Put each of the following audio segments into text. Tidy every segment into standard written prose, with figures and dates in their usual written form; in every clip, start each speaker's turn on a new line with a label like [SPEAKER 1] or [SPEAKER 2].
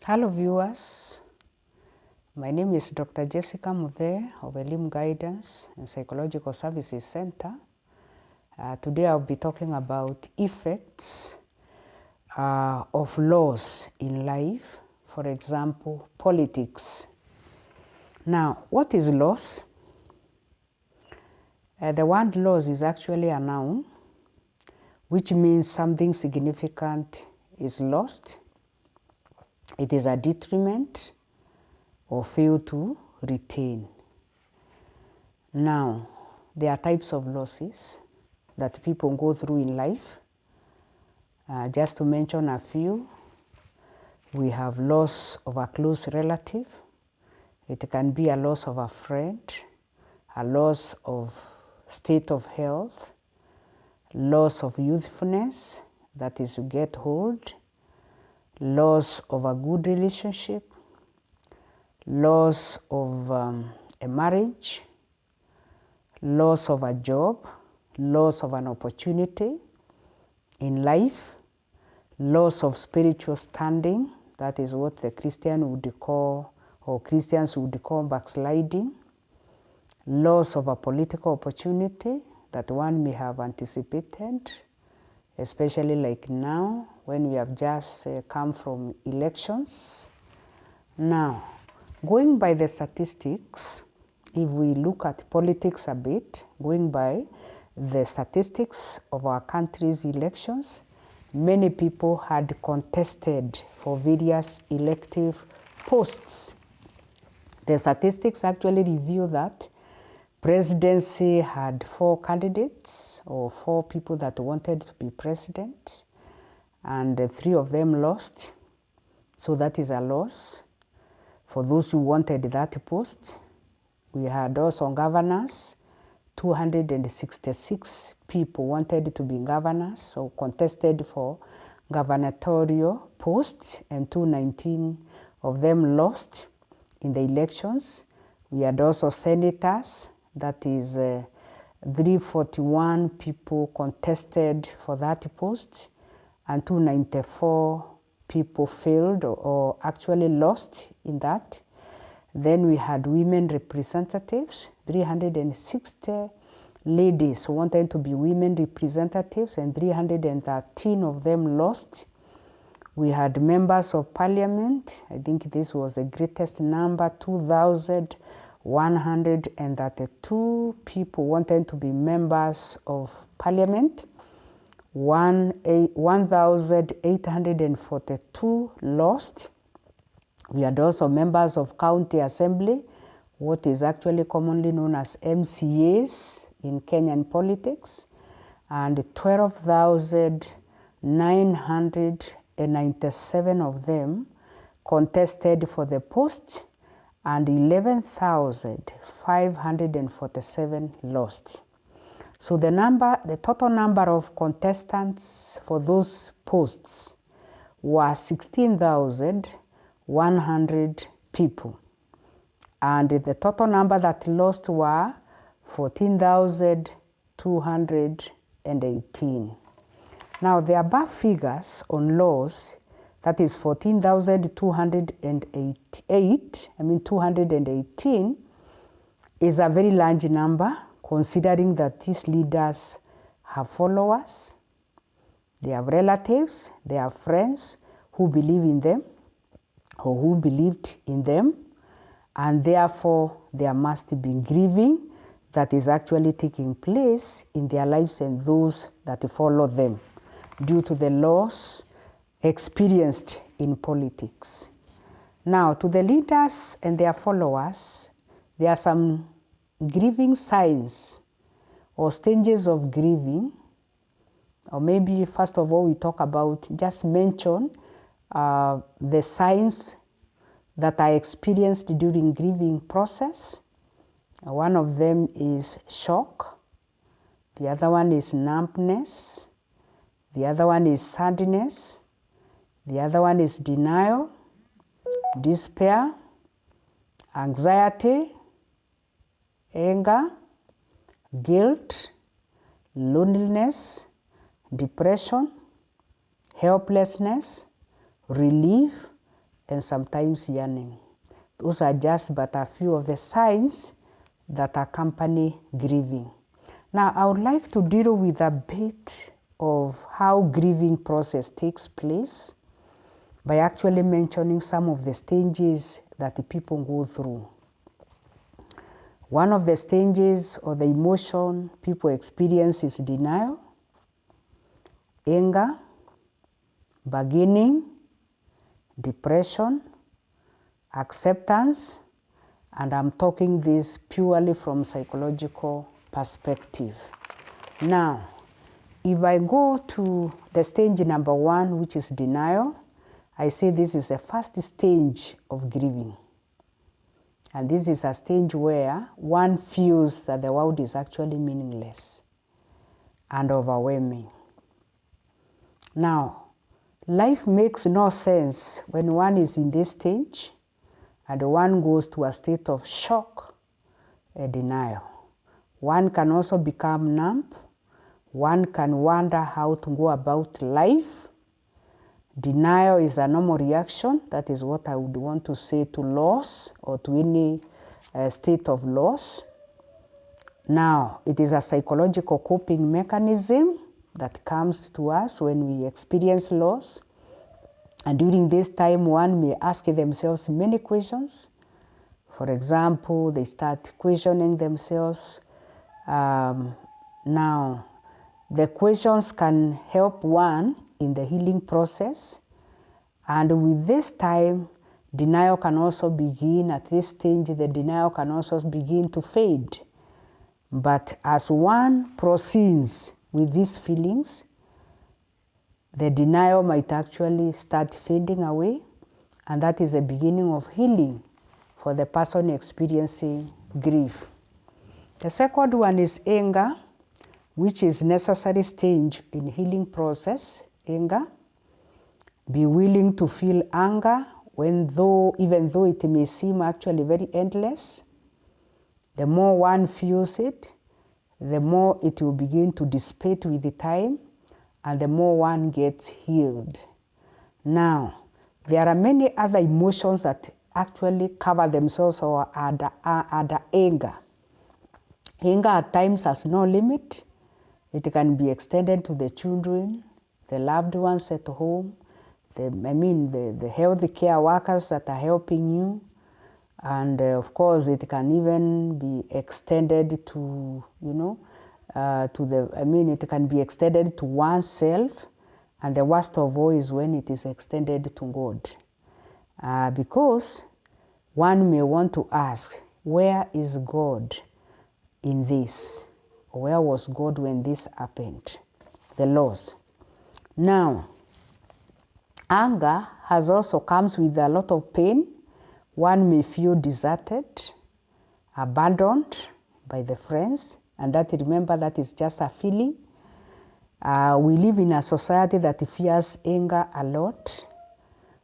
[SPEAKER 1] Hello viewers, my name is Dr. Jessica Muthe of Elimu Guidance and Psychological Services Center. Today I'll be talking about effects of laws in life, for example, politics. Now, what is laws? The word laws is actually a noun, which means something significant is lost. It is a detriment or fail to retain. Now, there are types of losses that people go through in life. Just to mention a few, we have loss of a close relative. It can be a loss of a friend, a loss of state of health, loss of youthfulness, that is, you get old, loss of a good relationship, loss of a marriage, loss of a job, loss of an opportunity in life, loss of spiritual standing, that is what the Christian would call, or Christians would call backsliding, loss of a political opportunity that one may have anticipated, especially like now when we have just come from elections. Now, going by the statistics, if we look at politics a bit, going by the statistics of our country's elections, many people had contested for various elective posts. The statistics actually reveal that presidency had 4 candidates, or 4 people that wanted to be president, and 3 of them lost. So that is a loss for those who wanted that post. We had also governors. 266 people wanted to be governors, so contested for gubernatorial posts, and 219 of them lost in the elections. We had also senators, that is 341 people contested for that post, and 294 people failed or actually lost in that. Then we had women representatives, 360 ladies wanted to be women representatives, and 313 of them lost. We had members of parliament. I think this was the greatest number, 2,132 people wanted to be members of parliament. 1,842 lost. We had also members of county assembly, what is actually commonly known as MCAs in Kenyan politics, and 12,997 of them contested for the post, and 11,547 lost. So the total number of contestants for those posts were 16,100 people, and the total number that lost were 14,218. Now, the above figures on laws, that is 218, is a very large number, considering that these leaders have followers, they have relatives, they have friends who believe in them or who believed in them, and therefore there must be grieving that is actually taking place in their lives and those that follow them due to the loss experienced in politics. Now, to the leaders and their followers, there are some grieving signs or stages of grieving, or maybe first of all we talk about, just mention the signs that are experienced during grieving process. One of them is shock, the other one is numbness, the other one is sadness, the other one is denial, despair, anxiety, anger, guilt, loneliness, depression, helplessness, relief, and sometimes yearning. Those are just but a few of the signs that accompany grieving. Now, I would like to deal with a bit of how grieving process takes place by actually mentioning some of the stages that the people go through. One of the stages or the emotion people experience is denial, anger, bargaining, depression, acceptance, and I'm talking this purely from psychological perspective. Now, if I go to the stage number 1, which is denial, I say this is the first stage of grieving. And this is a stage where one feels that the world is actually meaningless and overwhelming. Now, life makes no sense when one is in this stage and one goes to a state of shock, a denial. One can also become numb. One can wonder how to go about life. Denial is a normal reaction. That is what I would want to say to loss or to any state of loss. Now, it is a psychological coping mechanism that comes to us when we experience loss. And during this time, one may ask themselves many questions. For example, they start questioning themselves. Now, the questions can help one in the healing process. And with this time, denial can also begin. At this stage, the denial can also begin to fade. But as one proceeds with these feelings, the denial might actually start fading away, and that is the beginning of healing for the person experiencing grief. The second one is anger, which is necessary stage in healing process. Anger. Be willing to feel anger even though it may seem actually very endless. The more one feels it, the more it will begin to dissipate with the time, and the more one gets healed. Now, there are many other emotions that actually cover themselves or under anger. Anger at times has no limit. It can be extended to the children, the loved ones at home, the health care workers that are helping you. And of course, it can even be extended to, it can be extended to oneself. And the worst of all is when it is extended to God. Because one may want to ask, where is God in this? Where was God when this happened? The loss. Now, anger also comes with a lot of pain. One may feel deserted, abandoned by the friends, and remember that is just a feeling. We live in a society that fears anger a lot.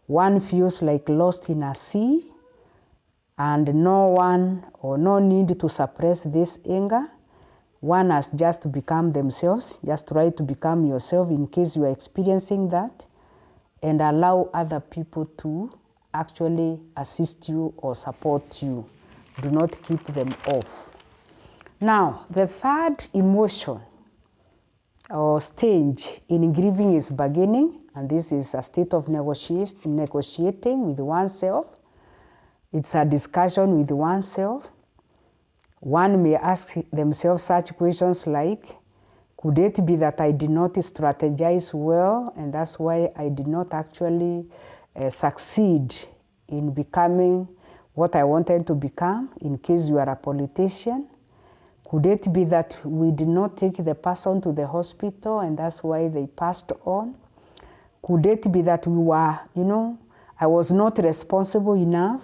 [SPEAKER 1] One feels like lost in a sea, and no need to suppress this anger. One has just become themselves. Just try to become yourself in case you are experiencing that, and allow other people to actually assist you or support you. Do not keep them off. Now, the third emotion or stage in grieving is bargaining, and this is a state of negotiating with oneself. It's a discussion with oneself. One may ask themselves such questions like, could it be that I did not strategize well, and that's why I did not actually succeed in becoming what I wanted to become, in case you are a politician? Could it be that we did not take the person to the hospital and that's why they passed on? Could it be that I was not responsible enough?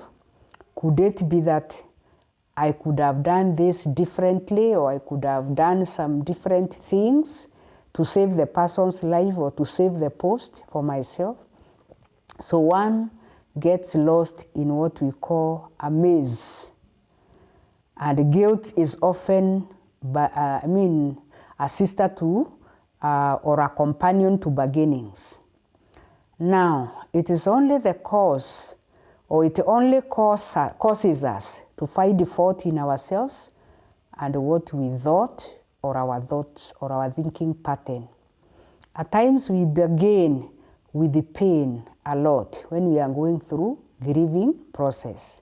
[SPEAKER 1] Could it be that I could have done this differently, or I could have done some different things to save the person's life or to save the post for myself? So one gets lost in what we call a maze. And guilt is often a sister to or a companion to bargainings. Now, it is only the cause or it only causes us to find the fault in ourselves and what we thought, or our thoughts, or our thinking pattern. At times we begin with the pain a lot when we are going through grieving process.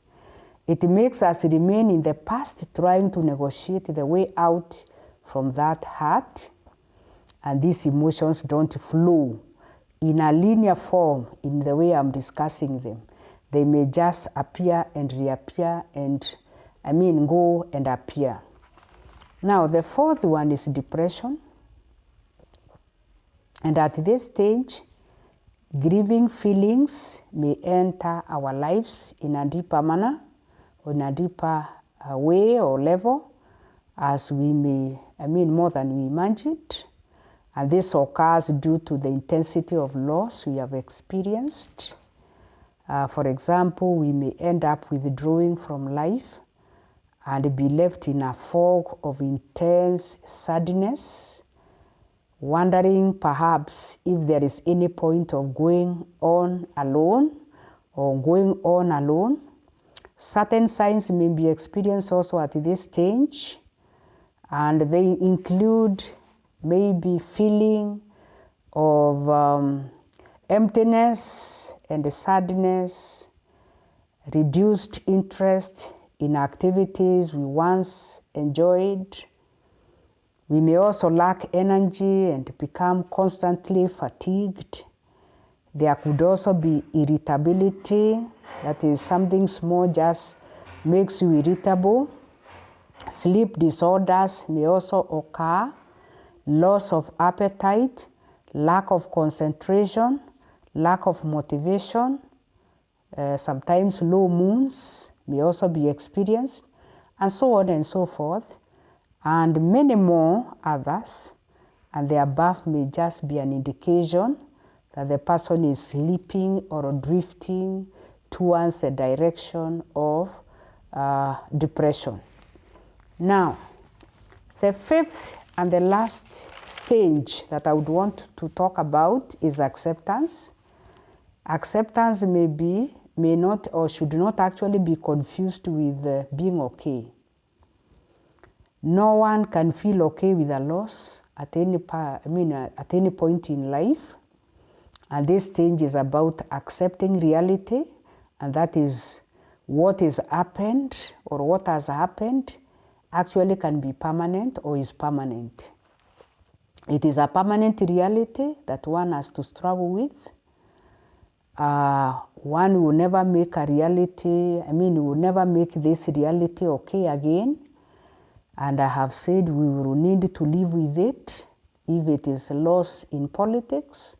[SPEAKER 1] It makes us remain in the past, trying to negotiate the way out from that hurt, and these emotions don't flow in a linear form in the way I'm discussing them. They may just appear and reappear and, go and appear. Now, the fourth one is depression. And at this stage, grieving feelings may enter our lives in a deeper manner, or in a deeper way or level, as we may, more than we imagined. And this occurs due to the intensity of loss we have experienced. For example, we may end up withdrawing from life and be left in a fog of intense sadness, wondering perhaps if there is any point of going on alone or going on alone. Certain signs may be experienced also at this stage, and they include maybe feeling of emptiness and sadness, reduced interest in activities we once enjoyed. We may also lack energy and become constantly fatigued. There could also be irritability, that is something small just makes you irritable. Sleep disorders may also occur, loss of appetite, lack of concentration, lack of motivation. Sometimes low moods may also be experienced, and so on and so forth, and many more others. And the above may just be an indication that the person is slipping or drifting towards a direction of depression. Now, the fifth and the last stage that I would want to talk about is acceptance. Acceptance may not or should not actually be confused with being okay. No one can feel okay with a loss at any point in life. And this stage is about accepting reality, and that is what is happened or what has happened actually can be permanent or is permanent. It is a permanent reality that one has to struggle with. One will never make a reality, will never make this reality okay again. And I have said we will need to live with it. If it is loss in politics,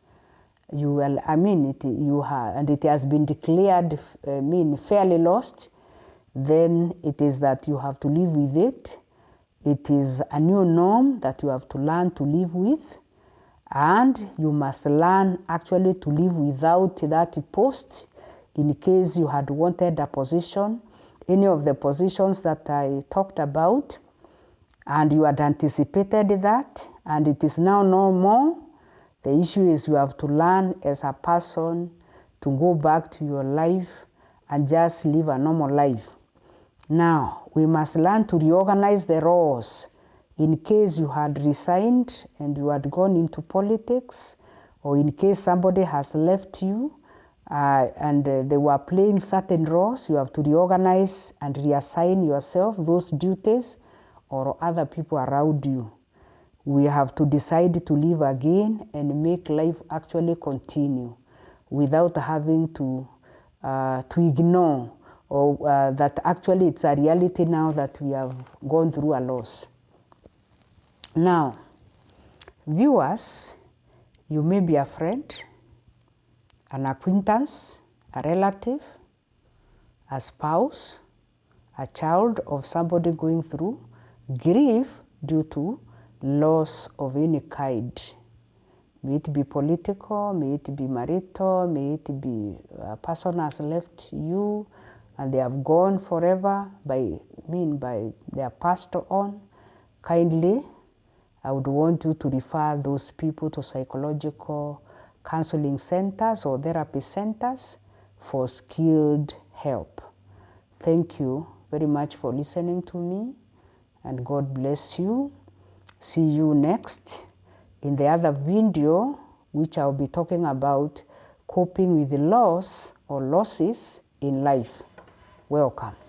[SPEAKER 1] you will, and it has been declared, fairly lost, then it is that you have to live with it. It is a new norm that you have to learn to live with, and you must learn actually to live without that post in case you had wanted a position, any of the positions that I talked about, and you had anticipated that, and it is now no more. The issue is you have to learn as a person to go back to your life and just live a normal life. Now, we must learn to reorganize the roles in case you had resigned and you had gone into politics, or in case somebody has left you and they were playing certain roles. You have to reorganize and reassign yourself those duties or other people around you. We have to decide to live again and make life actually continue without having to ignore or that actually it's a reality now that we have gone through a loss. Now, viewers, you may be a friend, an acquaintance, a relative, a spouse, a child of somebody going through grief due to loss of any kind. May it be political, may it be marital, may it be a person has left you and they have gone forever they are passed on. Kindly, I would want you to refer those people to psychological counseling centers or therapy centers for skilled help. Thank you very much for listening to me, and God bless you. See you next in the other video, which I'll be talking about coping with loss or losses in life. Welcome.